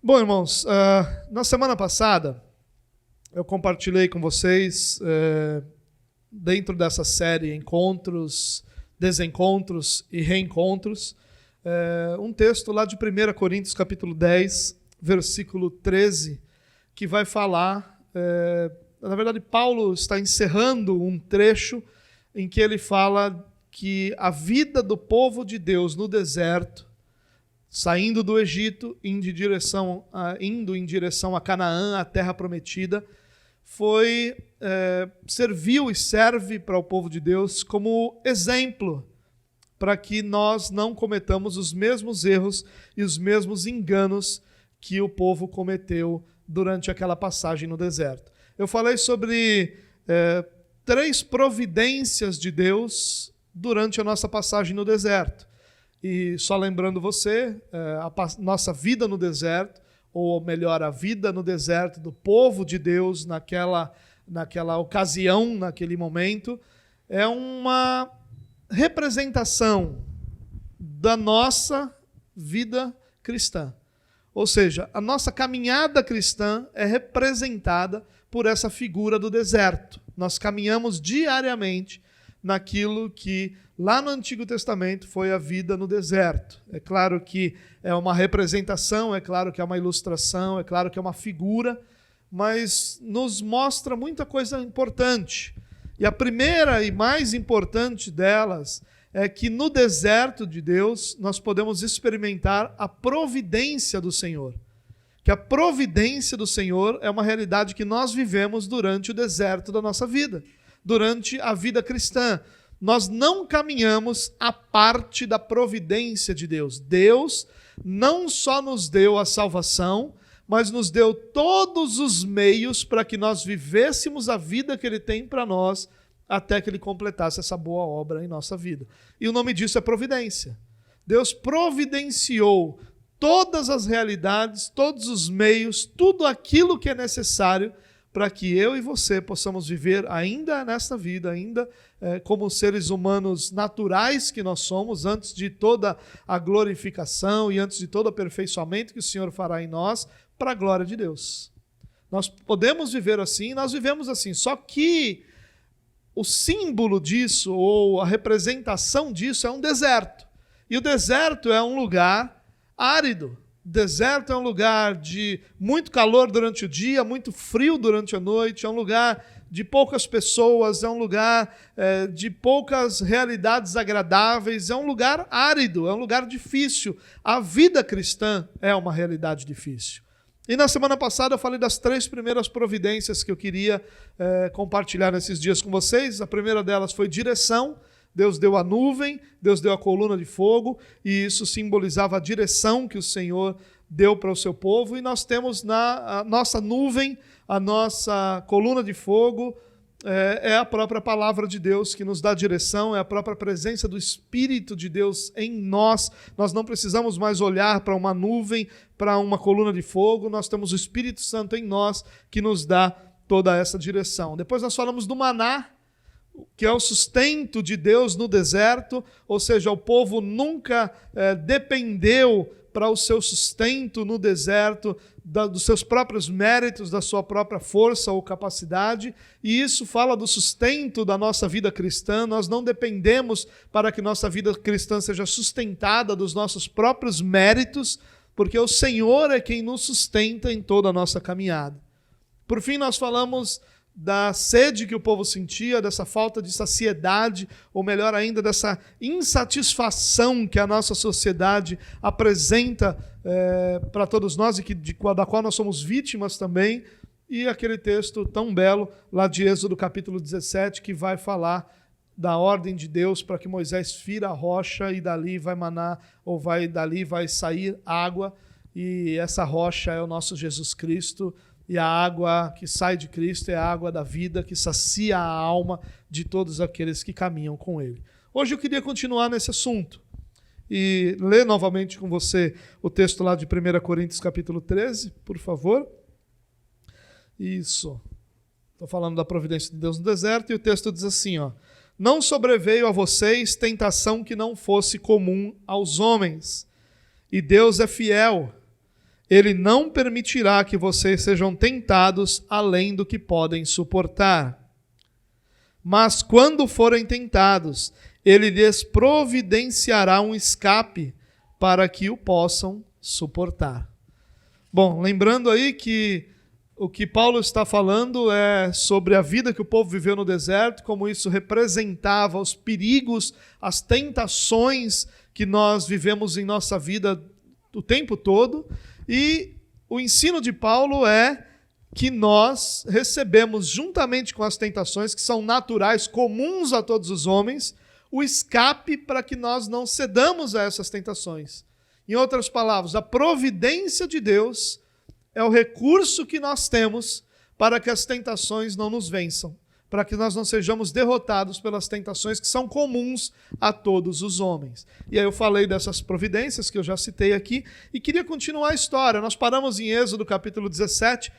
Bom, irmãos, na semana passada eu compartilhei com vocês, dentro dessa série Encontros, Desencontros e Reencontros, um texto lá de 1 Coríntios capítulo 10, versículo 13, que vai falar, na verdade Paulo está encerrando um trecho em que ele fala que a vida do povo de Deus no deserto, saindo do Egito, indo em direção a Canaã, a terra prometida, serviu e serve para o povo de Deus como exemplo para que nós não cometamos os mesmos erros e os mesmos enganos que o povo cometeu durante aquela passagem no deserto. Eu falei sobre 3 providências de Deus durante a nossa passagem no deserto. E só lembrando você, a nossa vida no deserto, ou melhor, a vida no deserto do povo de Deus naquela ocasião, naquele momento, é uma representação da nossa vida cristã. Ou seja, a nossa caminhada cristã é representada por essa figura do deserto. Nós caminhamos diariamente naquilo que lá no Antigo Testamento foi a vida no deserto. É claro que é uma representação, é claro que é uma ilustração, é claro que é uma figura, mas nos mostra muita coisa importante. E a primeira e mais importante delas é que no deserto de Deus nós podemos experimentar a providência do Senhor. Que a providência do Senhor é uma realidade que nós vivemos durante o deserto da nossa vida, durante a vida cristã. Nós não caminhamos à parte da providência de Deus. Deus não só nos deu a salvação, mas nos deu todos os meios para que nós vivêssemos a vida que Ele tem para nós, até que Ele completasse essa boa obra em nossa vida. E o nome disso é providência. Deus providenciou todas as realidades, todos os meios, tudo aquilo que é necessário para que eu e você possamos viver ainda nesta vida, ainda como seres humanos naturais que nós somos, antes de toda a glorificação e antes de todo o aperfeiçoamento que o Senhor fará em nós, para a glória de Deus. Nós podemos viver assim, nós vivemos assim, só que o símbolo disso, ou a representação disso, é um deserto. E o deserto é um lugar árido. O deserto é um lugar de muito calor durante o dia, muito frio durante a noite, é um lugar de poucas pessoas, é um lugar de poucas realidades agradáveis, é um lugar árido, é um lugar difícil. A vida cristã é uma realidade difícil. E na semana passada eu falei das 3 primeiras providências que eu queria compartilhar nesses dias com vocês. A primeira delas foi direção. Deus deu a nuvem, Deus deu a coluna de fogo, e isso simbolizava a direção que o Senhor deu para o seu povo. E nós temos a nossa nuvem, a nossa coluna de fogo, é a própria palavra de Deus que nos dá direção, é a própria presença do Espírito de Deus em nós. Nós não precisamos mais olhar para uma nuvem, para uma coluna de fogo, nós temos o Espírito Santo em nós que nos dá toda essa direção. Depois nós falamos do maná, que é o sustento de Deus no deserto, ou seja, o povo nunca dependeu para o seu sustento no deserto dos seus próprios méritos, da sua própria força ou capacidade, e isso fala do sustento da nossa vida cristã. Nós não dependemos para que nossa vida cristã seja sustentada dos nossos próprios méritos, porque o Senhor é quem nos sustenta em toda a nossa caminhada. Por fim, nós falamos da sede que o povo sentia, dessa falta de saciedade, ou melhor ainda, dessa insatisfação que a nossa sociedade apresenta para todos nós e da qual nós somos vítimas também, e aquele texto tão belo lá de Êxodo capítulo 17, que vai falar da ordem de Deus para que Moisés fira a rocha e dali vai manar, ou dali vai sair água, e essa rocha é o nosso Jesus Cristo. E a água que sai de Cristo é a água da vida, que sacia a alma de todos aqueles que caminham com Ele. Hoje eu queria continuar nesse assunto e ler novamente com você o texto lá de 1 Coríntios capítulo 13, por favor. Isso. Estou falando da providência de Deus no deserto, e o texto diz assim, não sobreveio a vocês tentação que não fosse comum aos homens, e Deus é fiel. Ele não permitirá que vocês sejam tentados além do que podem suportar. Mas quando forem tentados, Ele lhes providenciará um escape para que o possam suportar. Bom, lembrando aí que o que Paulo está falando é sobre a vida que o povo viveu no deserto, como isso representava os perigos, as tentações que nós vivemos em nossa vida o tempo todo. E o ensino de Paulo é que nós recebemos, juntamente com as tentações, que são naturais, comuns a todos os homens, o escape para que nós não cedamos a essas tentações. Em outras palavras, a providência de Deus é o recurso que nós temos para que as tentações não nos vençam, para que nós não sejamos derrotados pelas tentações que são comuns a todos os homens. E aí eu falei dessas providências que eu já citei aqui e queria continuar a história. Nós paramos em Êxodo capítulo 17,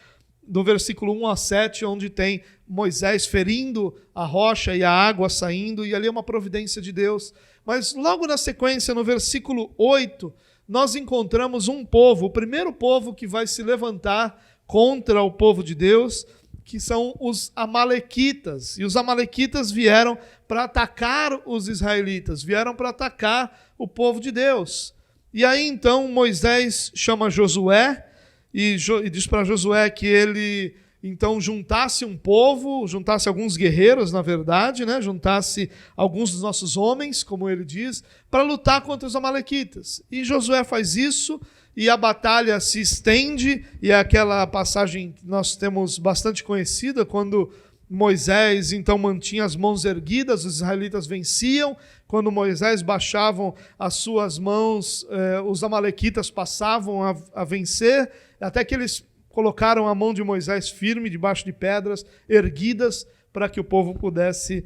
do versículo 1 a 7, onde tem Moisés ferindo a rocha e a água saindo, e ali é uma providência de Deus. Mas logo na sequência, no versículo 8, nós encontramos um povo, o primeiro povo que vai se levantar contra o povo de Deus, que são os amalequitas. E os amalequitas vieram para atacar os israelitas, vieram para atacar o povo de Deus. E aí então Moisés chama Josué e diz para Josué que ele então juntasse um povo, juntasse alguns guerreiros, na verdade, né? Juntasse alguns dos nossos homens, como ele diz, para lutar contra os amalequitas. E Josué faz isso, e a batalha se estende, e é aquela passagem que nós temos bastante conhecida, quando Moisés então mantinha as mãos erguidas, os israelitas venciam. Quando Moisés baixavam as suas mãos, os amalequitas passavam a vencer, até que eles colocaram a mão de Moisés firme debaixo de pedras erguidas para que o povo pudesse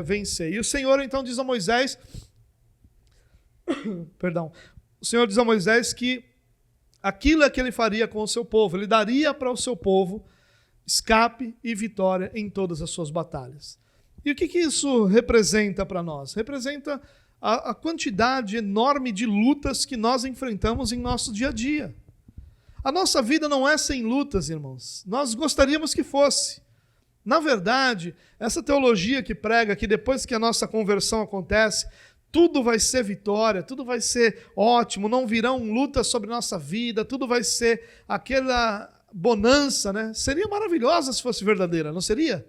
vencer. E o Senhor então diz a Moisés, o Senhor diz a Moisés que aquilo é que ele faria com o seu povo, ele daria para o seu povo escape e vitória em todas as suas batalhas. E o que isso representa para nós? Representa a quantidade enorme de lutas que nós enfrentamos em nosso dia a dia. A nossa vida não é sem lutas, irmãos. Nós gostaríamos que fosse. Na verdade, essa teologia que prega que depois que a nossa conversão acontece, tudo vai ser vitória, tudo vai ser ótimo, não virão lutas sobre nossa vida, tudo vai ser aquela bonança, né? Seria maravilhosa se fosse verdadeira, não seria?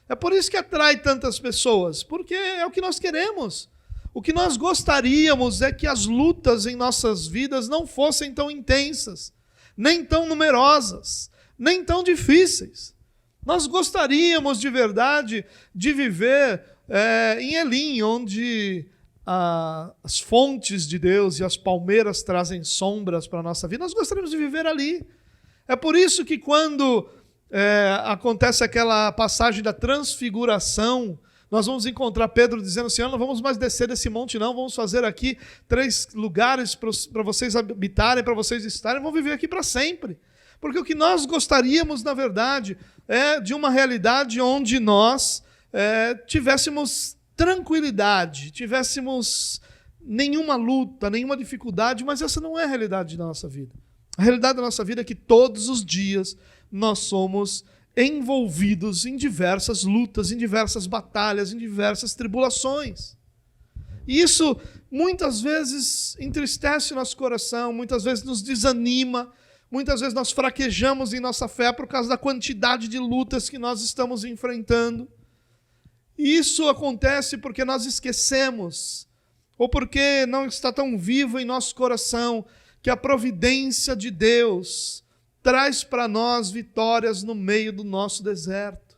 É por isso que atrai tantas pessoas, porque é o que nós queremos. O que nós gostaríamos é que as lutas em nossas vidas não fossem tão intensas, nem tão numerosas, nem tão difíceis. Nós gostaríamos de verdade de viver em Elim, onde as fontes de Deus e as palmeiras trazem sombras para a nossa vida. Nós gostaríamos de viver ali. É por isso que quando acontece aquela passagem da transfiguração, nós vamos encontrar Pedro dizendo assim, não vamos mais descer desse monte não, vamos fazer aqui 3 lugares para vocês habitarem, para vocês estarem, vão viver aqui para sempre. Porque o que nós gostaríamos, na verdade, é de uma realidade onde nós tivéssemos tranquilidade, tivéssemos nenhuma luta, nenhuma dificuldade, mas essa não é a realidade da nossa vida. A realidade da nossa vida é que todos os dias nós somos envolvidos em diversas lutas, em diversas batalhas, em diversas tribulações. E isso muitas vezes entristece o nosso coração, muitas vezes nos desanima, muitas vezes nós fraquejamos em nossa fé por causa da quantidade de lutas que nós estamos enfrentando. E isso acontece porque nós esquecemos, ou porque não está tão vivo em nosso coração, que a providência de Deus traz para nós vitórias no meio do nosso deserto.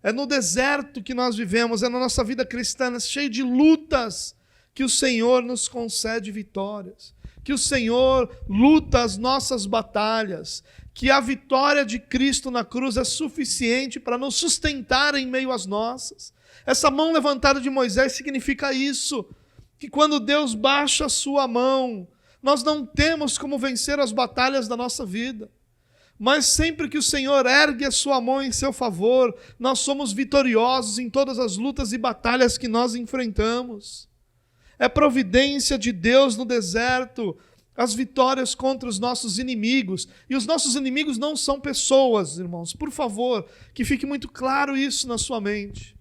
É no deserto que nós vivemos, é na nossa vida cristã, cheio de lutas, que o Senhor nos concede vitórias, que o Senhor luta as nossas batalhas, que a vitória de Cristo na cruz é suficiente para nos sustentar em meio às nossas. Essa mão levantada de Moisés significa isso, que quando Deus baixa a sua mão, nós não temos como vencer as batalhas da nossa vida. Mas sempre que o Senhor ergue a sua mão em seu favor, nós somos vitoriosos em todas as lutas e batalhas que nós enfrentamos. É providência de Deus no deserto as vitórias contra os nossos inimigos. E os nossos inimigos não são pessoas, irmãos. Por favor, que fique muito claro isso na sua mente.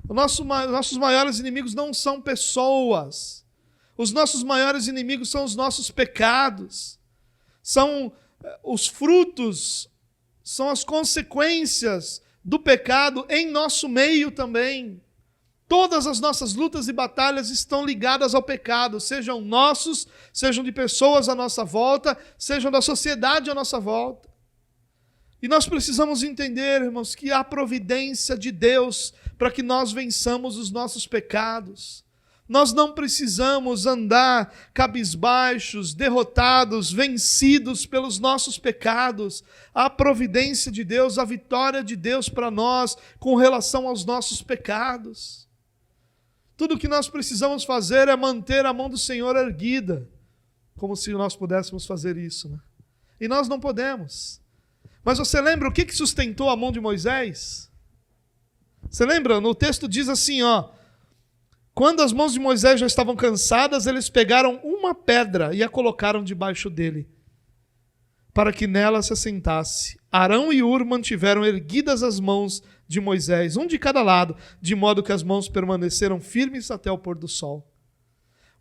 Nossos maiores inimigos não são pessoas. Os nossos maiores inimigos são os nossos pecados. São os frutos, são as consequências do pecado em nosso meio também. Todas as nossas lutas e batalhas estão ligadas ao pecado, sejam nossos, sejam de pessoas à nossa volta, sejam da sociedade à nossa volta. E nós precisamos entender, irmãos, que há providência de Deus para que nós vençamos os nossos pecados. Nós não precisamos andar cabisbaixos, derrotados, vencidos pelos nossos pecados. Há providência de Deus, a vitória de Deus para nós com relação aos nossos pecados. Tudo o que nós precisamos fazer é manter a mão do Senhor erguida, como se nós pudéssemos fazer isso, né? E nós não podemos. Mas você lembra o que sustentou a mão de Moisés? Você lembra? No texto diz assim, quando as mãos de Moisés já estavam cansadas, eles pegaram uma pedra e a colocaram debaixo dele, para que nela se assentasse. Arão e Hur mantiveram erguidas as mãos de Moisés, um de cada lado, de modo que as mãos permaneceram firmes até o pôr do sol.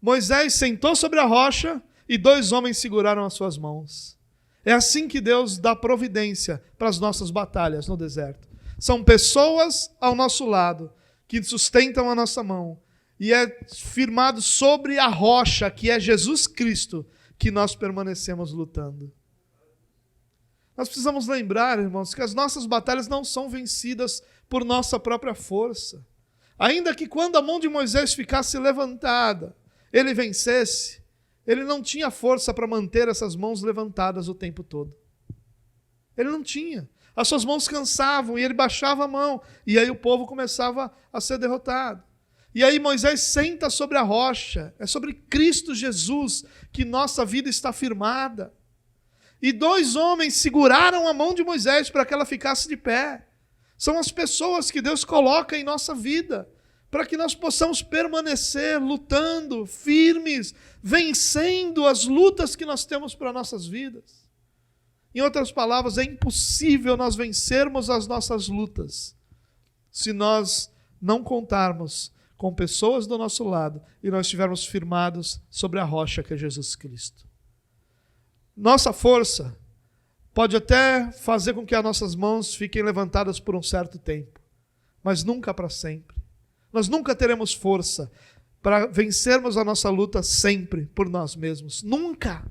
Moisés sentou sobre a rocha e 2 homens seguraram as suas mãos. É assim que Deus dá providência para as nossas batalhas no deserto. São pessoas ao nosso lado que sustentam a nossa mão, e é firmado sobre a rocha, que é Jesus Cristo, que nós permanecemos lutando. Nós precisamos lembrar, irmãos, que as nossas batalhas não são vencidas por nossa própria força. Ainda que quando a mão de Moisés ficasse levantada, ele vencesse, ele não tinha força para manter essas mãos levantadas o tempo todo. Ele não tinha. As suas mãos cansavam e ele baixava a mão, e aí o povo começava a ser derrotado. E aí Moisés senta sobre a rocha, é sobre Cristo Jesus que nossa vida está firmada. E 2 homens seguraram a mão de Moisés para que ela ficasse de pé. São as pessoas que Deus coloca em nossa vida, para que nós possamos permanecer lutando, firmes, vencendo as lutas que nós temos para nossas vidas. Em outras palavras, é impossível nós vencermos as nossas lutas se nós não contarmos com pessoas do nosso lado e nós estivermos firmados sobre a rocha que é Jesus Cristo. Nossa força pode até fazer com que as nossas mãos fiquem levantadas por um certo tempo, mas nunca para sempre. Nós nunca teremos força para vencermos a nossa luta sempre por nós mesmos. Nunca!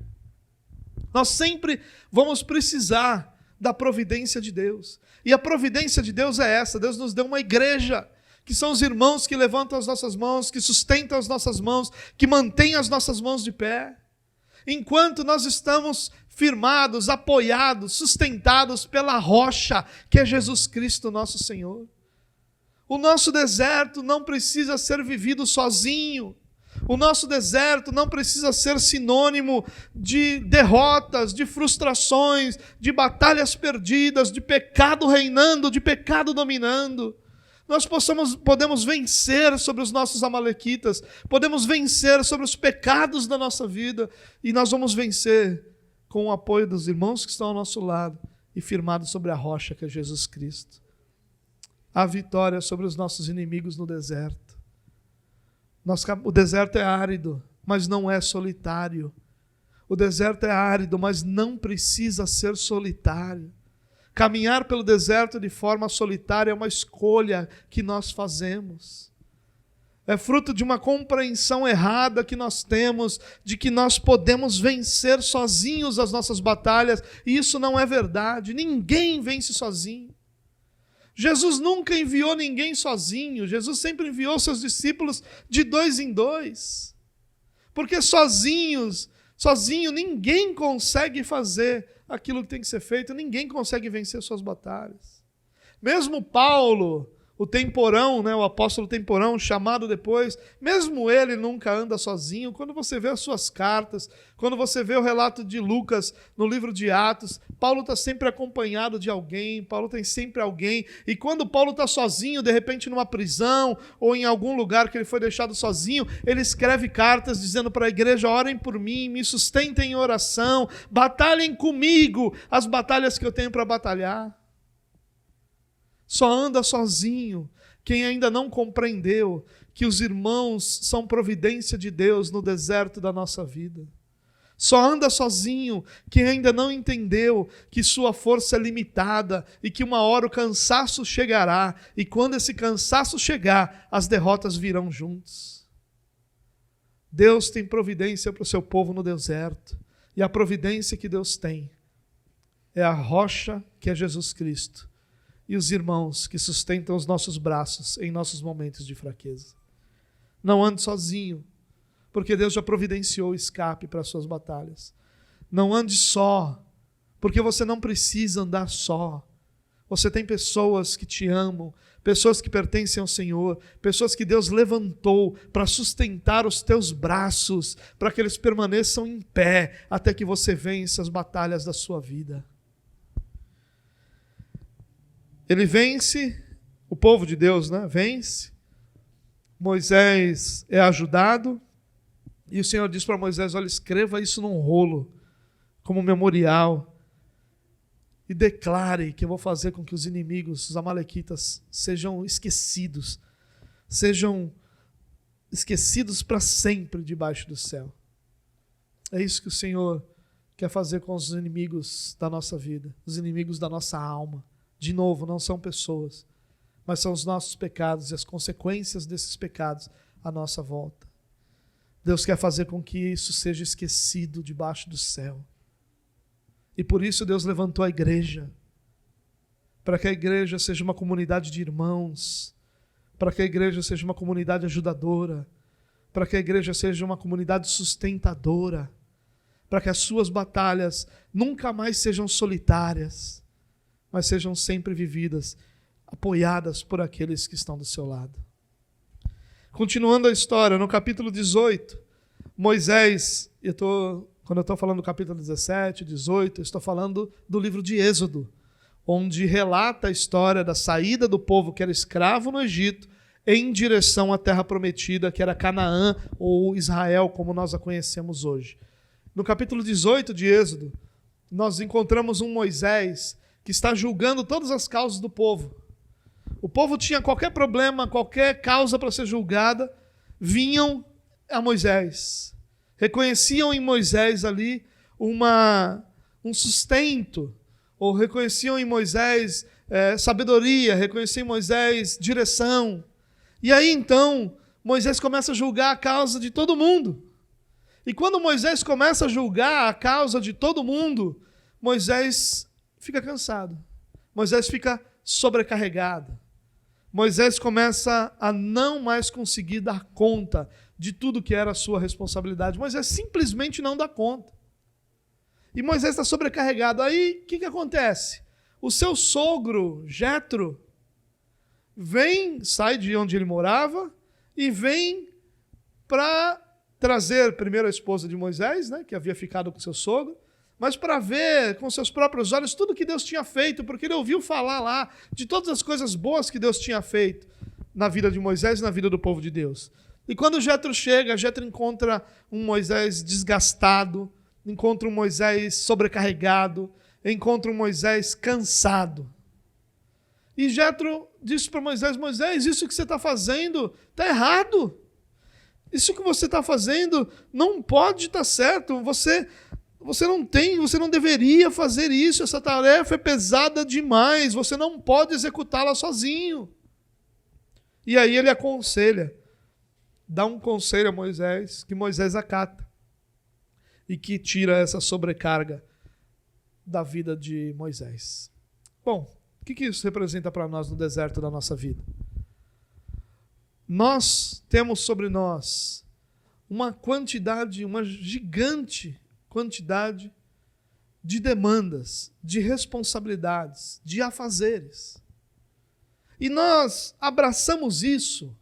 Nós sempre vamos precisar da providência de Deus. E a providência de Deus é essa. Deus nos deu uma igreja, que são os irmãos que levantam as nossas mãos, que sustentam as nossas mãos, que mantêm as nossas mãos de pé. Enquanto nós estamos firmados, apoiados, sustentados pela rocha, que é Jesus Cristo, nosso Senhor. O nosso deserto não precisa ser vivido sozinho. O nosso deserto não precisa ser sinônimo de derrotas, de frustrações, de batalhas perdidas, de pecado reinando, de pecado dominando. Nós podemos vencer sobre os nossos amalequitas, podemos vencer sobre os pecados da nossa vida, e nós vamos vencer com o apoio dos irmãos que estão ao nosso lado e firmados sobre a rocha que é Jesus Cristo. A vitória sobre os nossos inimigos no deserto. O deserto é árido, mas não é solitário. O deserto é árido, mas não precisa ser solitário. Caminhar pelo deserto de forma solitária é uma escolha que nós fazemos. É fruto de uma compreensão errada que nós temos, de que nós podemos vencer sozinhos as nossas batalhas, e isso não é verdade. Ninguém vence sozinho. Jesus nunca enviou ninguém sozinho. Jesus sempre enviou seus discípulos de 2 em 2. Porque sozinho ninguém consegue fazer aquilo que tem que ser feito, ninguém consegue vencer suas batalhas. Mesmo Paulo, O temporão, né, o apóstolo temporão, chamado depois, mesmo ele nunca anda sozinho. Quando você vê as suas cartas, quando você vê o relato de Lucas no livro de Atos, Paulo está sempre acompanhado de alguém, Paulo tem sempre alguém. E quando Paulo está sozinho, de repente numa prisão ou em algum lugar que ele foi deixado sozinho, ele escreve cartas dizendo para a igreja: orem por mim, me sustentem em oração, batalhem comigo as batalhas que eu tenho para batalhar. Só anda sozinho quem ainda não compreendeu que os irmãos são providência de Deus no deserto da nossa vida. Só anda sozinho quem ainda não entendeu que sua força é limitada e que uma hora o cansaço chegará, e quando esse cansaço chegar, as derrotas virão juntos. Deus tem providência para o seu povo no deserto, e a providência que Deus tem é a rocha que é Jesus Cristo, e os irmãos que sustentam os nossos braços em nossos momentos de fraqueza. Não ande sozinho, porque Deus já providenciou escape para as suas batalhas. Não ande só, porque você não precisa andar só. Você tem pessoas que te amam, pessoas que pertencem ao Senhor, pessoas que Deus levantou para sustentar os teus braços, para que eles permaneçam em pé até que você vença as batalhas da sua vida. Ele vence, o povo de Deus, né? Vence. Moisés é ajudado. E o Senhor diz para Moisés: olha, escreva isso num rolo, como memorial. E declare que eu vou fazer com que os inimigos, os amalequitas, sejam esquecidos para sempre debaixo do céu. É isso que o Senhor quer fazer com os inimigos da nossa vida, os inimigos da nossa alma. De novo, não são pessoas, mas são os nossos pecados e as consequências desses pecados à nossa volta. Deus quer fazer com que isso seja esquecido debaixo do céu. E por isso Deus levantou a igreja, para que a igreja seja uma comunidade de irmãos, para que a igreja seja uma comunidade ajudadora, para que a igreja seja uma comunidade sustentadora, para que as suas batalhas nunca mais sejam solitárias, mas sejam sempre vividas, apoiadas por aqueles que estão do seu lado. Continuando a história, no capítulo 18, Moisés, quando eu estou falando do capítulo 17, 18, eu estou falando do livro de Êxodo, onde relata a história da saída do povo que era escravo no Egito em direção à terra prometida, que era Canaã ou Israel, como nós a conhecemos hoje. No capítulo 18 de Êxodo, nós encontramos um Moisés que está julgando todas as causas do povo. O povo tinha qualquer problema, qualquer causa para ser julgada, vinham a Moisés. Reconheciam em Moisés ali um sustento, ou reconheciam em Moisés sabedoria, reconheciam em Moisés direção. E aí então, Moisés começa a julgar a causa de todo mundo. E quando Moisés começa a julgar a causa de todo mundo, Moisés fica cansado. Moisés fica sobrecarregado. Moisés começa a não mais conseguir dar conta de tudo que era a sua responsabilidade. Moisés simplesmente não dá conta. E Moisés está sobrecarregado. Aí, o que acontece? O seu sogro, Jetro, sai de onde ele morava e vem para trazer primeiro a esposa de Moisés, né, que havia ficado com seu sogro, mas para ver com seus próprios olhos tudo que Deus tinha feito, porque ele ouviu falar lá de todas as coisas boas que Deus tinha feito na vida de Moisés e na vida do povo de Deus. E quando Jetro chega, Jetro encontra um Moisés desgastado, encontra um Moisés sobrecarregado, encontra um Moisés cansado. E Jetro disse para Moisés: Moisés, isso que você está fazendo está errado. Isso que você está fazendo não pode estar certo. Você não deveria fazer isso, essa tarefa é pesada demais, você não pode executá-la sozinho. E aí ele aconselha, dá um conselho a Moisés, que Moisés acata, e que tira essa sobrecarga da vida de Moisés. Bom, o que isso representa para nós no deserto da nossa vida? Nós temos sobre nós uma gigante quantidade de demandas, de responsabilidades, de afazeres. E nós abraçamos isso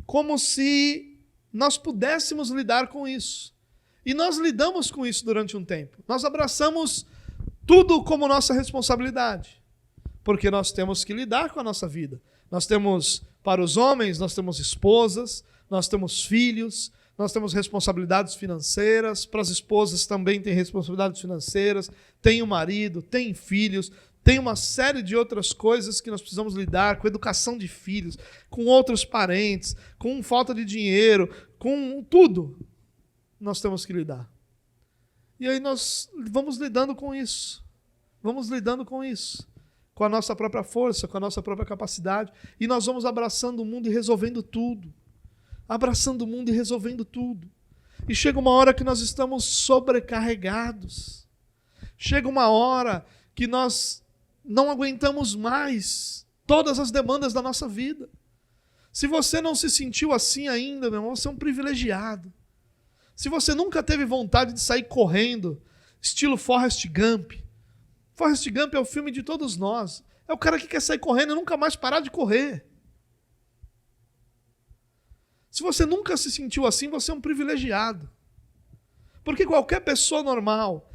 como se nós pudéssemos lidar com isso. E nós lidamos com isso durante um tempo. Nós abraçamos tudo como nossa responsabilidade, porque nós temos que lidar com a nossa vida. Nós temos, para os homens, nós temos esposas, nós temos filhos, nós temos responsabilidades financeiras, para as esposas também tem responsabilidades financeiras, tem o marido, tem filhos, tem uma série de outras coisas que nós precisamos lidar, com educação de filhos, com outros parentes, com falta de dinheiro, com tudo. Nós temos que lidar. E aí nós vamos lidando com isso. Vamos lidando com isso. Com a nossa própria força, com a nossa própria capacidade. E nós vamos abraçando o mundo e resolvendo tudo. Abraçando o mundo e resolvendo tudo. E chega uma hora que nós estamos sobrecarregados. Chega uma hora que nós não aguentamos mais todas as demandas da nossa vida. Se você não se sentiu assim ainda, meu irmão, você é um privilegiado. Se você nunca teve vontade de sair correndo, estilo Forrest Gump. Forrest Gump é o filme de todos nós. É o cara que quer sair correndo e nunca mais parar de correr. Se você nunca se sentiu assim, você é um privilegiado. Porque qualquer pessoa normal,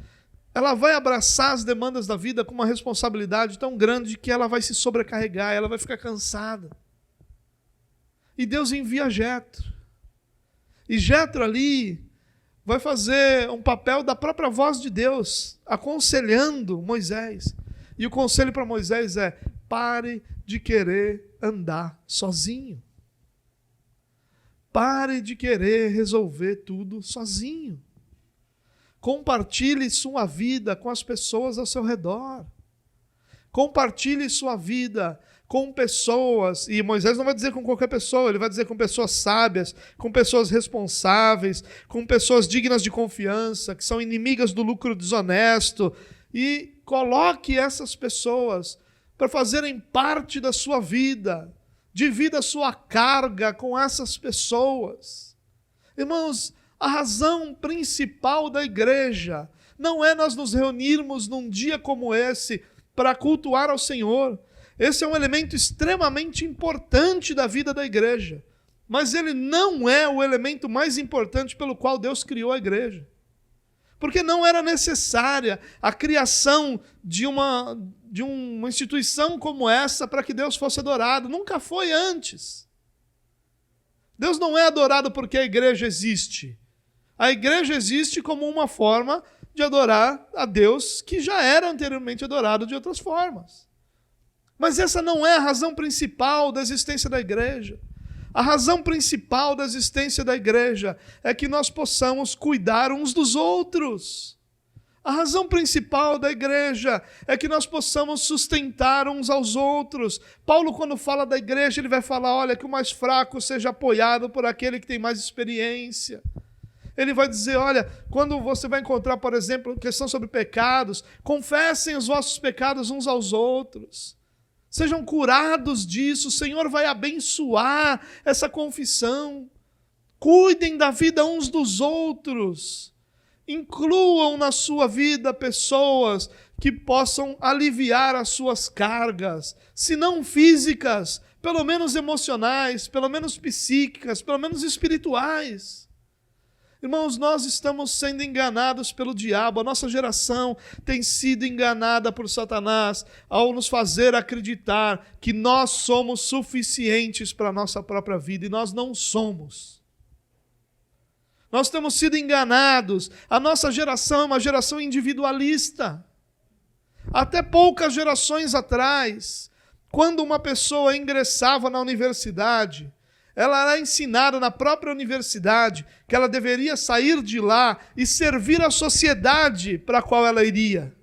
ela vai abraçar as demandas da vida com uma responsabilidade tão grande que ela vai se sobrecarregar, ela vai ficar cansada. E Deus envia Jetro. E Jetro ali vai fazer um papel da própria voz de Deus, aconselhando Moisés. E o conselho para Moisés é: pare de querer andar sozinho. Pare de querer resolver tudo sozinho. Compartilhe sua vida com as pessoas ao seu redor. Compartilhe sua vida com pessoas, e Moisés não vai dizer com qualquer pessoa, ele vai dizer com pessoas sábias, com pessoas responsáveis, com pessoas dignas de confiança, que são inimigas do lucro desonesto, e coloque essas pessoas para fazerem parte da sua vida, divida a sua carga com essas pessoas. Irmãos, a razão principal da igreja não é nós nos reunirmos num dia como esse para cultuar ao Senhor. Esse é um elemento extremamente importante da vida da igreja, mas ele não é o elemento mais importante pelo qual Deus criou a igreja. Porque não era necessária a criação de uma instituição como essa para que Deus fosse adorado. Nunca foi antes. Deus não é adorado porque a igreja existe. A igreja existe como uma forma de adorar a Deus que já era anteriormente adorado de outras formas. Mas essa não é a razão principal da existência da igreja. A razão principal da existência da igreja é que nós possamos cuidar uns dos outros. A razão principal da igreja é que nós possamos sustentar uns aos outros. Paulo, quando fala da igreja, ele vai falar, olha, que o mais fraco seja apoiado por aquele que tem mais experiência. Ele vai dizer, olha, quando você vai encontrar, por exemplo, questão sobre pecados, confessem os vossos pecados uns aos outros. Sejam curados disso, o Senhor vai abençoar essa confissão. Cuidem da vida uns dos outros. Incluam na sua vida pessoas que possam aliviar as suas cargas, se não físicas, pelo menos emocionais, pelo menos psíquicas, pelo menos espirituais. Irmãos, nós estamos sendo enganados pelo diabo, a nossa geração tem sido enganada por Satanás ao nos fazer acreditar que nós somos suficientes para a nossa própria vida, e nós não somos. Nós temos sido enganados, a nossa geração é uma geração individualista. Até poucas gerações atrás, quando uma pessoa ingressava na universidade, ela era ensinada na própria universidade que ela deveria sair de lá e servir à sociedade para a qual ela iria.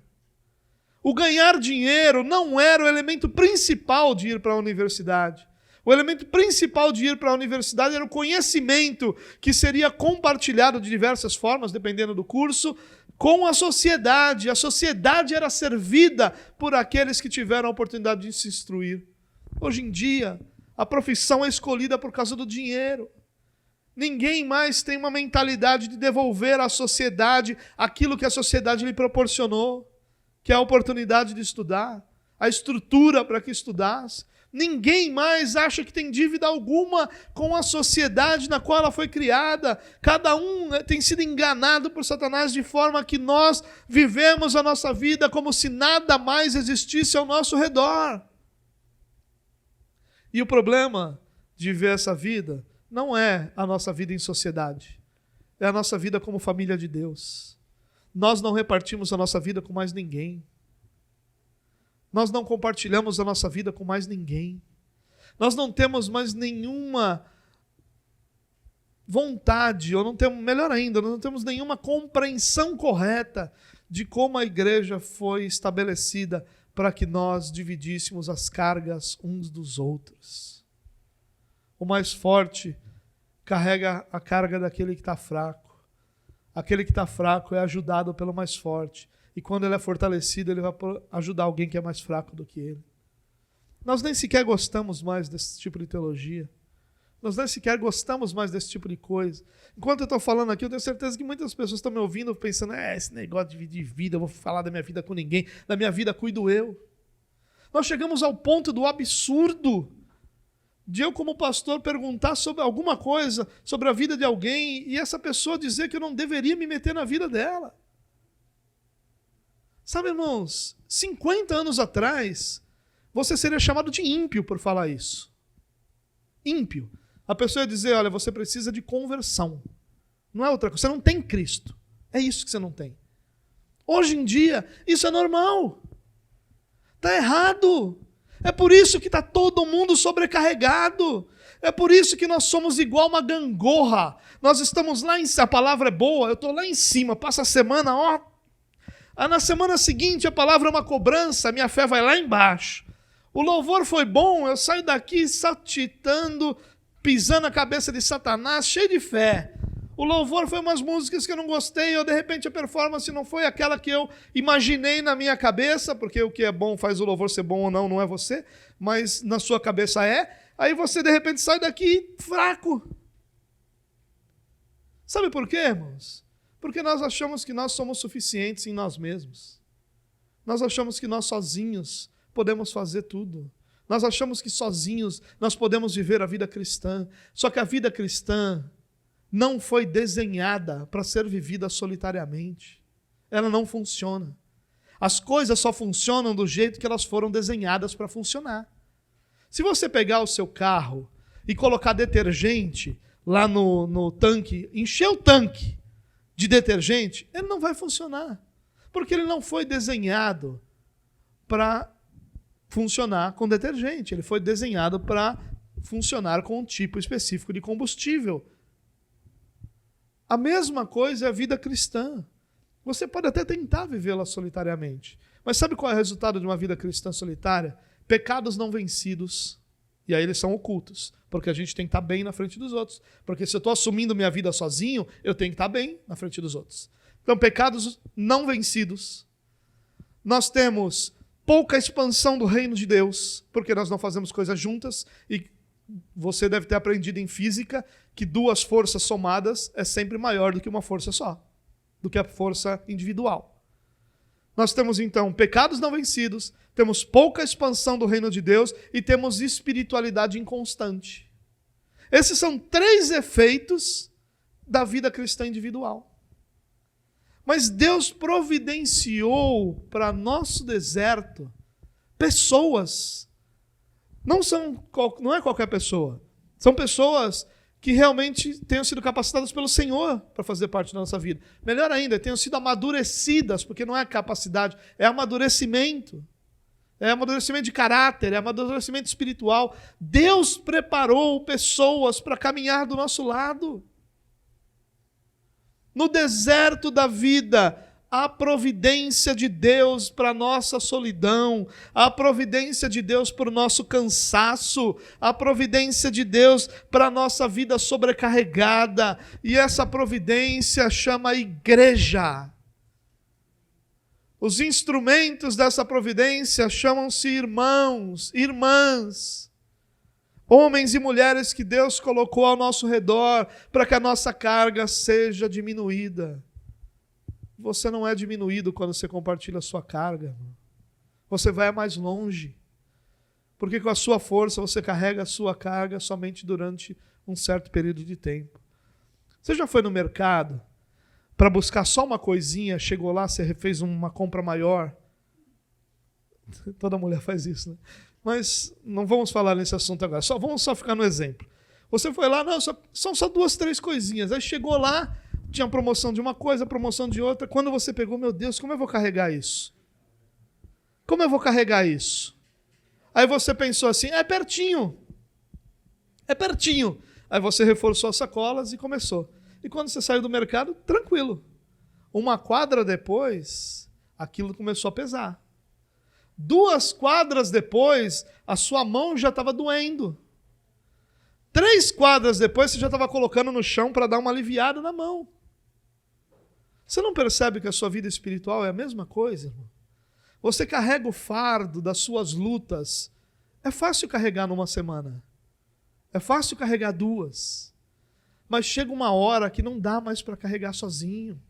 O ganhar dinheiro não era o elemento principal de ir para a universidade. O elemento principal de ir para a universidade era o conhecimento que seria compartilhado de diversas formas, dependendo do curso, com a sociedade. A sociedade era servida por aqueles que tiveram a oportunidade de se instruir. Hoje em dia, a profissão é escolhida por causa do dinheiro. Ninguém mais tem uma mentalidade de devolver à sociedade aquilo que a sociedade lhe proporcionou, que é a oportunidade de estudar, a estrutura para que estudasse. Ninguém mais acha que tem dívida alguma com a sociedade na qual ela foi criada. Cada um tem sido enganado por Satanás de forma que nós vivemos a nossa vida como se nada mais existisse ao nosso redor. E o problema de viver essa vida não é a nossa vida em sociedade, é a nossa vida como família de Deus. Nós não repartimos a nossa vida com mais ninguém. Nós não compartilhamos a nossa vida com mais ninguém. Nós não temos mais nenhuma vontade, ou não temos, melhor ainda, nós não temos nenhuma compreensão correta de como a igreja foi estabelecida para que nós dividíssemos as cargas uns dos outros. O mais forte carrega a carga daquele que está fraco. Aquele que está fraco é ajudado pelo mais forte. E quando ele é fortalecido, ele vai ajudar alguém que é mais fraco do que ele. Nós nem sequer gostamos mais desse tipo de teologia. Nós nem sequer gostamos mais desse tipo de coisa. Enquanto eu estou falando aqui, eu tenho certeza que muitas pessoas estão me ouvindo pensando, esse negócio de dividir vida, eu vou falar da minha vida com ninguém, da minha vida cuido eu. Nós chegamos ao ponto do absurdo de eu, como pastor, perguntar sobre alguma coisa, sobre a vida de alguém, e essa pessoa dizer que eu não deveria me meter na vida dela. Sabe, irmãos, 50 anos atrás, você seria chamado de ímpio por falar isso. Ímpio. A pessoa ia dizer, olha, você precisa de conversão. Não é outra coisa, você não tem Cristo. É isso que você não tem. Hoje em dia, isso é normal. Está errado. É por isso que está todo mundo sobrecarregado. É por isso que nós somos igual uma gangorra. Nós estamos lá em cima, a palavra é boa, eu estou lá em cima, passa a semana, ó. Aí na semana seguinte a palavra é uma cobrança, a minha fé vai lá embaixo. O louvor foi bom, eu saio daqui saltitando, pisando a cabeça de Satanás, cheio de fé. O louvor foi umas músicas que eu não gostei, ou de repente a performance não foi aquela que eu imaginei na minha cabeça, porque o que é bom faz o louvor ser bom ou não, não é você, mas na sua cabeça é. Aí você de repente sai daqui fraco. Sabe por quê, irmãos? Porque nós achamos que nós somos suficientes em nós mesmos. Nós achamos que nós sozinhos podemos fazer tudo. Nós achamos que sozinhos nós podemos viver a vida cristã. Só que a vida cristã não foi desenhada para ser vivida solitariamente. Ela não funciona. As coisas só funcionam do jeito que elas foram desenhadas para funcionar. Se você pegar o seu carro e colocar detergente lá no tanque, encher o tanque de detergente, ele não vai funcionar. Porque ele não foi desenhado para funcionar com detergente. Ele foi desenhado para funcionar com um tipo específico de combustível. A mesma coisa é a vida cristã. Você pode até tentar vivê-la solitariamente. Mas sabe qual é o resultado de uma vida cristã solitária? Pecados não vencidos. E aí eles são ocultos. Porque a gente tem que estar bem na frente dos outros. Porque se eu estou assumindo minha vida sozinho, eu tenho que estar bem na frente dos outros. Então, pecados não vencidos. Nós temos pouca expansão do reino de Deus, porque nós não fazemos coisas juntas, e você deve ter aprendido em física que duas forças somadas é sempre maior do que uma força só, do que a força individual. Nós temos então pecados não vencidos, temos pouca expansão do reino de Deus e temos espiritualidade inconstante. Esses são 3 efeitos da vida cristã individual. Mas Deus providenciou para nosso deserto pessoas. Não é qualquer pessoa. São pessoas que realmente tenham sido capacitadas pelo Senhor para fazer parte da nossa vida. Melhor ainda, tenham sido amadurecidas, porque não é capacidade, é amadurecimento. É amadurecimento de caráter, é amadurecimento espiritual. Deus preparou pessoas para caminhar do nosso lado. No deserto da vida, a providência de Deus para a nossa solidão, a providência de Deus para o nosso cansaço, a providência de Deus para a nossa vida sobrecarregada. E essa providência chama igreja. Os instrumentos dessa providência chamam-se irmãos, irmãs. Homens e mulheres que Deus colocou ao nosso redor para que a nossa carga seja diminuída. Você não é diminuído quando você compartilha a sua carga. Você vai mais longe. Porque com a sua força você carrega a sua carga somente durante um certo período de tempo. Você já foi no mercado para buscar só uma coisinha, chegou lá, você fez uma compra maior? Toda mulher faz isso, né? Mas não vamos falar nesse assunto agora, vamos só ficar no exemplo. Você foi lá, não, são só 2, 3 coisinhas. Aí chegou lá, tinha promoção de uma coisa, promoção de outra. Quando você pegou, meu Deus, como eu vou carregar isso? Como eu vou carregar isso? Aí você pensou assim, é pertinho. É pertinho. Aí você reforçou as sacolas e começou. E quando você saiu do mercado, tranquilo. Uma quadra depois, aquilo começou a pesar. 2 quadras depois, a sua mão já estava doendo. 3 quadras depois, você já estava colocando no chão para dar uma aliviada na mão. Você não percebe que a sua vida espiritual é a mesma coisa, irmão? Você carrega o fardo das suas lutas. É fácil carregar numa semana. É fácil carregar 2. Mas chega uma hora que não dá mais para carregar sozinho.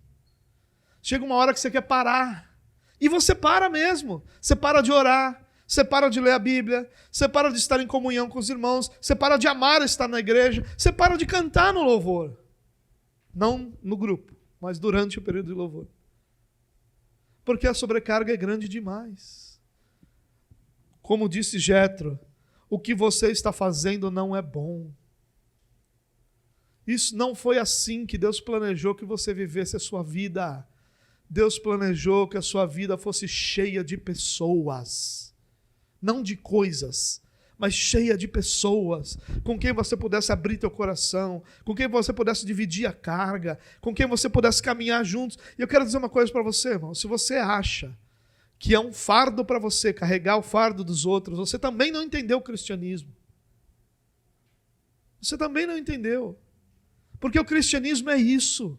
Chega uma hora que você quer parar. E você para mesmo. Você para de orar. Você para de ler a Bíblia, você para de estar em comunhão com os irmãos, você para de amar estar na igreja, você para de cantar no louvor. Não no grupo, mas durante o período de louvor. Porque a sobrecarga é grande demais. Como disse Jetro, o que você está fazendo não é bom. Isso não foi assim que Deus planejou que você vivesse a sua vida. Deus planejou que a sua vida fosse cheia de pessoas. Não de coisas, mas cheia de pessoas, com quem você pudesse abrir teu coração, com quem você pudesse dividir a carga, com quem você pudesse caminhar juntos. E eu quero dizer uma coisa para você, irmão, se você acha que é um fardo para você carregar o fardo dos outros, você também não entendeu o cristianismo. Você também não entendeu. Porque o cristianismo é isso,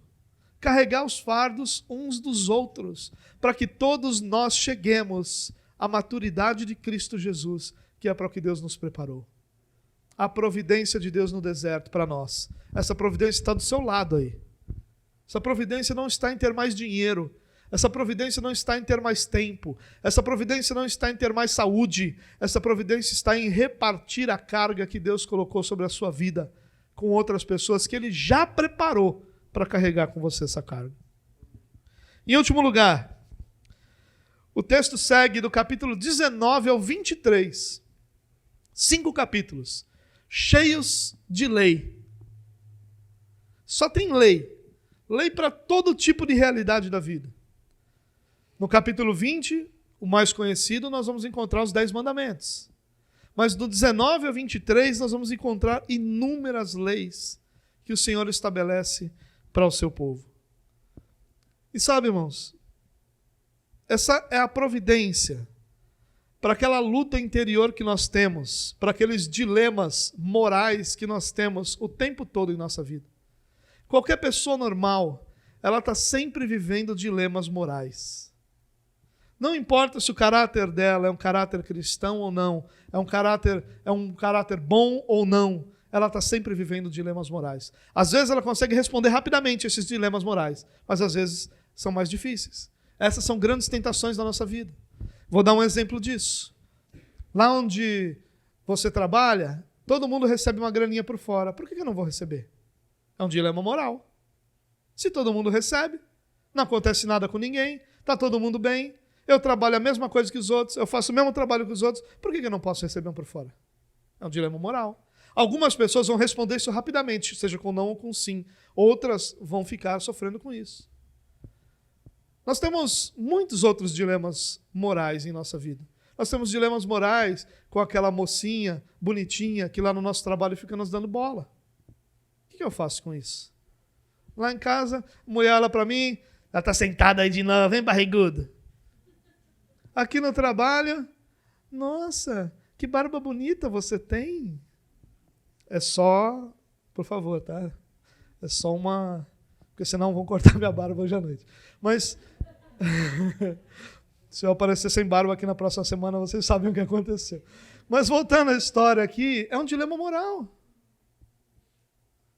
carregar os fardos uns dos outros, para que todos nós cheguemos a maturidade de Cristo Jesus, que é para o que Deus nos preparou. A providência de Deus no deserto para nós. Essa providência está do seu lado aí. Essa providência não está em ter mais dinheiro. Essa providência não está em ter mais tempo. Essa providência não está em ter mais saúde. Essa providência está em repartir a carga que Deus colocou sobre a sua vida com outras pessoas que Ele já preparou para carregar com você essa carga. Em último lugar, o texto segue do capítulo 19 ao 23. 5 capítulos, cheios de lei. Só tem lei. Lei para todo tipo de realidade da vida. No capítulo 20, o mais conhecido, nós vamos encontrar os 10 mandamentos. Mas do 19 ao 23, nós vamos encontrar inúmeras leis que o Senhor estabelece para o seu povo. E sabe, irmãos, essa é a providência para aquela luta interior que nós temos, para aqueles dilemas morais que nós temos o tempo todo em nossa vida. Qualquer pessoa normal, ela está sempre vivendo dilemas morais. Não importa se o caráter dela é um caráter cristão ou não, é um caráter bom ou não, ela está sempre vivendo dilemas morais. Às vezes ela consegue responder rapidamente a esses dilemas morais, mas às vezes são mais difíceis. Essas são grandes tentações da nossa vida. Vou dar um exemplo disso. Lá onde você trabalha, todo mundo recebe uma graninha por fora. Por que eu não vou receber? É um dilema moral. Se todo mundo recebe, não acontece nada com ninguém, está todo mundo bem, eu trabalho a mesma coisa que os outros, eu faço o mesmo trabalho que os outros, por que eu não posso receber um por fora? É um dilema moral. Algumas pessoas vão responder isso rapidamente, seja com não ou com sim. Outras vão ficar sofrendo com isso. Nós temos muitos outros dilemas morais em nossa vida. Nós temos dilemas morais com aquela mocinha bonitinha que lá no nosso trabalho fica nos dando bola. O que eu faço com isso? Lá em casa, a mulher olha para mim, ela está sentada aí de novo, vem barrigudo. Aqui no trabalho, nossa, que barba bonita você tem. É só, por favor, tá? É só uma... Porque senão vão cortar minha barba hoje à noite. Mas, se eu aparecer sem barba aqui na próxima semana, vocês sabem o que aconteceu. Mas voltando à história aqui, é um dilema moral.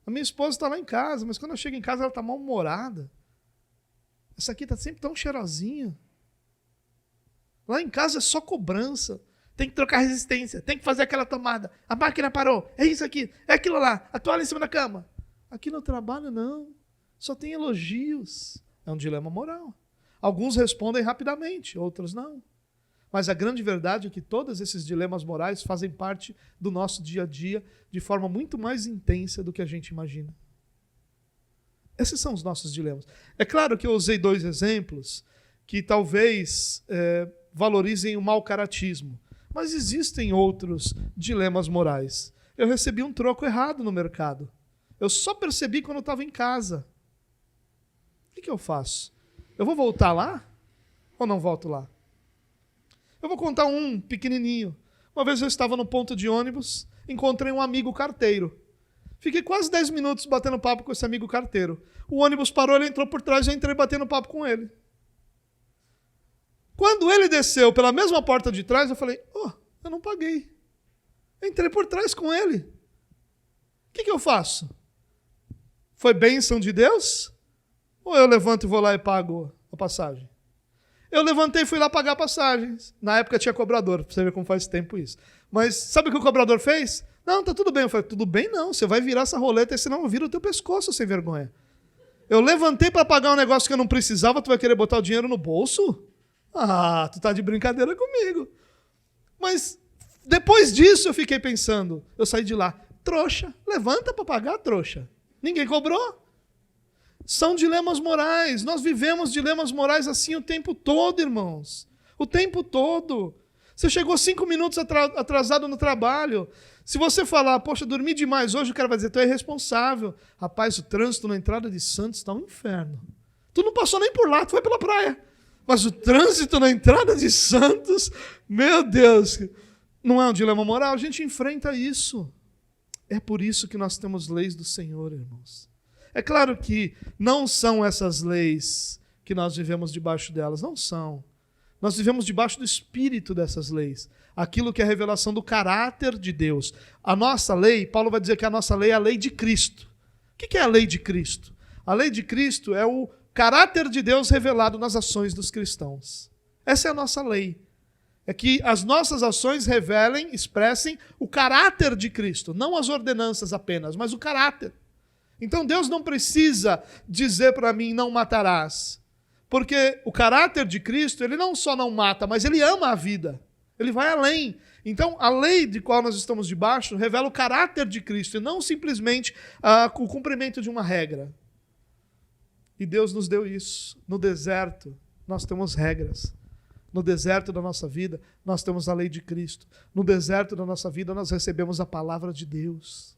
A minha esposa está lá em casa, mas quando eu chego em casa ela está mal-humorada. Essa aqui está sempre tão cheirosinha. Lá em casa é só cobrança. tem que trocar resistência, tem que fazer aquela tomada, a máquina parou, é isso aqui, é aquilo lá, a toalha em cima da cama. Aqui no trabalho não, só tem elogios. É um dilema moral. Alguns respondem rapidamente, outros não. Mas a grande verdade é que todos esses dilemas morais fazem parte do nosso dia a dia de forma muito mais intensa do que a gente imagina. Esses são os nossos dilemas. É claro que eu usei 2 exemplos que talvez valorizem o mau caratismo, mas existem outros dilemas morais. Eu recebi um troco errado no mercado. Eu só percebi quando eu estava em casa. O que eu faço? Eu vou voltar lá ou não volto lá? Eu vou contar um pequenininho. Uma vez eu estava no ponto de ônibus, encontrei um amigo carteiro. Fiquei quase 10 minutos batendo papo com esse amigo carteiro. O ônibus parou, ele entrou por trás, eu entrei batendo papo com ele. Quando ele desceu pela mesma porta de trás, eu falei, eu não paguei. Entrei por trás com ele. O que eu faço? Foi bênção de Deus? Ou eu levanto e vou lá e pago a passagem? Eu levantei e fui lá pagar passagens. Na época tinha cobrador, pra você ver como faz tempo isso. Mas sabe o que o cobrador fez? Não, tá tudo bem. Eu falei, tudo bem não, você vai virar essa roleta, senão eu viro o teu pescoço, sem vergonha. Eu levantei para pagar um negócio que eu não precisava, tu vai querer botar o dinheiro no bolso? Ah, tu tá de brincadeira comigo. Mas depois disso eu fiquei pensando, eu saí de lá, trouxa, levanta para pagar, trouxa. Ninguém cobrou. São dilemas morais. Nós vivemos dilemas morais assim o tempo todo, irmãos. O tempo todo. Você chegou 5 minutos atrasado no trabalho. Se você falar, poxa, dormi demais hoje, o cara vai dizer, tu é irresponsável. Rapaz, o trânsito na entrada de Santos está um inferno. Tu não passou nem por lá, tu foi pela praia. Mas o trânsito na entrada de Santos, meu Deus, não é um dilema moral? A gente enfrenta isso. É por isso que nós temos leis do Senhor, irmãos. É claro que não são essas leis que nós vivemos debaixo delas, não são. Nós vivemos debaixo do espírito dessas leis. Aquilo que é a revelação do caráter de Deus. A nossa lei, Paulo vai dizer que a nossa lei é a lei de Cristo. O que é a lei de Cristo? A lei de Cristo é o caráter de Deus revelado nas ações dos cristãos. Essa é a nossa lei. É que as nossas ações revelem, expressem o caráter de Cristo. Não as ordenanças apenas, mas o caráter. Então Deus não precisa dizer para mim, não matarás. Porque o caráter de Cristo, ele não só não mata, mas ele ama a vida. Ele vai além. Então, a lei de qual nós estamos debaixo revela o caráter de Cristo, e não simplesmente o cumprimento de uma regra. E Deus nos deu isso. No deserto, nós temos regras. No deserto da nossa vida, nós temos a lei de Cristo. No deserto da nossa vida, nós recebemos a palavra de Deus.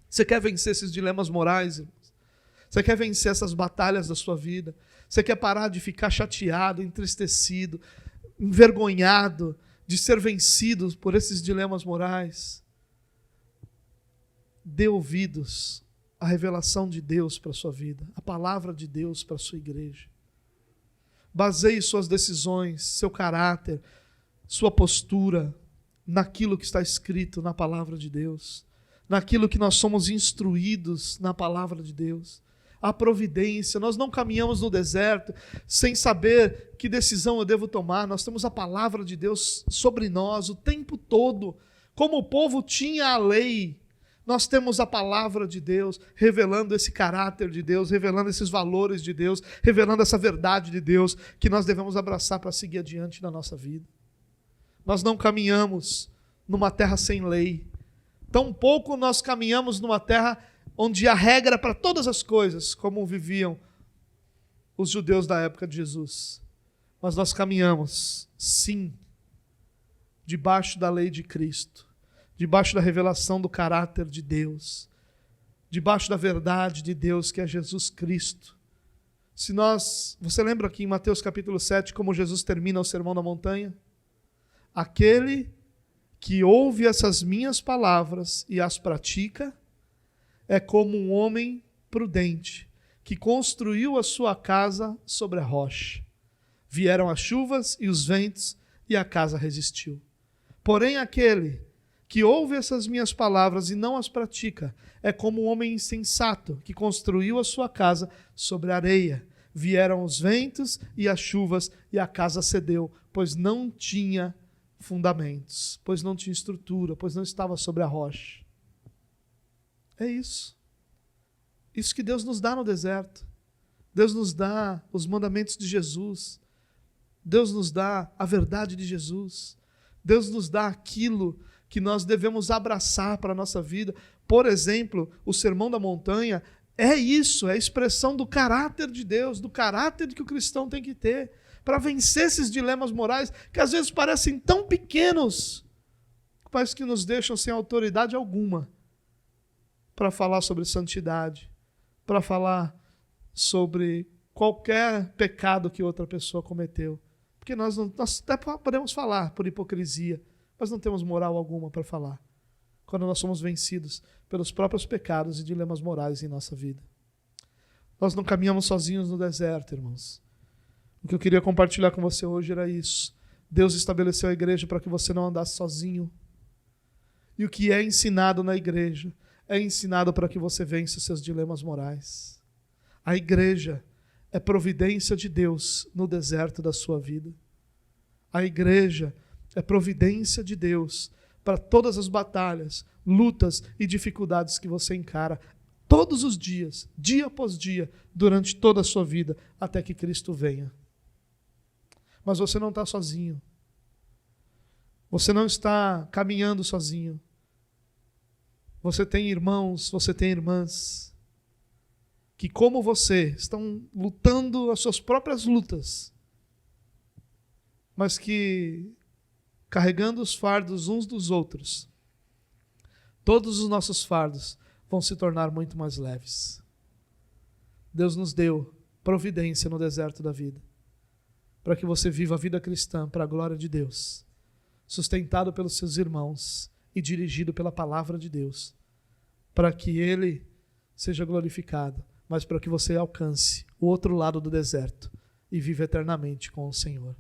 Você quer vencer esses dilemas morais, irmãos? Você quer vencer essas batalhas da sua vida? Você quer parar de ficar chateado, entristecido, envergonhado, de ser vencido por esses dilemas morais? Dê ouvidos à revelação de Deus para a sua vida, a palavra de Deus para a sua igreja. Baseie suas decisões, seu caráter, sua postura naquilo que está escrito na palavra de Deus, naquilo que nós somos instruídos na palavra de Deus. A providência, nós não caminhamos no deserto sem saber que decisão eu devo tomar. Nós temos a palavra de Deus sobre nós o tempo todo. Como o povo tinha a lei, nós temos a palavra de Deus revelando esse caráter de Deus, revelando esses valores de Deus, revelando essa verdade de Deus que nós devemos abraçar para seguir adiante na nossa vida. Nós não caminhamos numa terra sem lei. Tampouco nós caminhamos numa terra onde há regra para todas as coisas, como viviam os judeus da época de Jesus. Mas nós caminhamos, sim, debaixo da lei de Cristo, debaixo da revelação do caráter de Deus, debaixo da verdade de Deus, que é Jesus Cristo. Você lembra aqui em Mateus capítulo 7, como Jesus termina o Sermão da Montanha? Aquele que ouve essas minhas palavras e as pratica, é como um homem prudente, que construiu a sua casa sobre a rocha. Vieram as chuvas e os ventos, e a casa resistiu. Porém, aquele que ouve essas minhas palavras e não as pratica, é como um homem insensato, que construiu a sua casa sobre a areia. Vieram os ventos e as chuvas, e a casa cedeu, pois não tinha fundamentos, pois não tinha estrutura, pois não estava sobre a rocha. É isso. Isso que Deus nos dá no deserto. Deus nos dá os mandamentos de Jesus. Deus nos dá a verdade de Jesus. Deus nos dá aquilo que nós devemos abraçar para a nossa vida. Por exemplo, o Sermão da Montanha é isso, é a expressão do caráter de Deus, do caráter que o cristão tem que ter, para vencer esses dilemas morais que às vezes parecem tão pequenos, mas que nos deixam sem autoridade alguma para falar sobre santidade, para falar sobre qualquer pecado que outra pessoa cometeu. Porque nós até podemos falar por hipocrisia, mas não temos moral alguma para falar, quando nós somos vencidos pelos próprios pecados e dilemas morais em nossa vida. Nós não caminhamos sozinhos no deserto, irmãos. O que eu queria compartilhar com você hoje era isso. Deus estabeleceu a igreja para que você não andasse sozinho. E o que é ensinado na igreja é ensinado para que você vença seus dilemas morais. A igreja é providência de Deus no deserto da sua vida. A igreja é providência de Deus para todas as batalhas, lutas e dificuldades que você encara todos os dias, dia após dia, durante toda a sua vida, até que Cristo venha. Mas você não está sozinho. Você não está caminhando sozinho. Você tem irmãos, você tem irmãs que, como você, estão lutando as suas próprias lutas, mas que, carregando os fardos uns dos outros, todos os nossos fardos vão se tornar muito mais leves. Deus nos deu providência no deserto da vida, para que você viva a vida cristã para a glória de Deus, sustentado pelos seus irmãos e dirigido pela palavra de Deus, para que Ele seja glorificado, mas para que você alcance o outro lado do deserto e viva eternamente com o Senhor.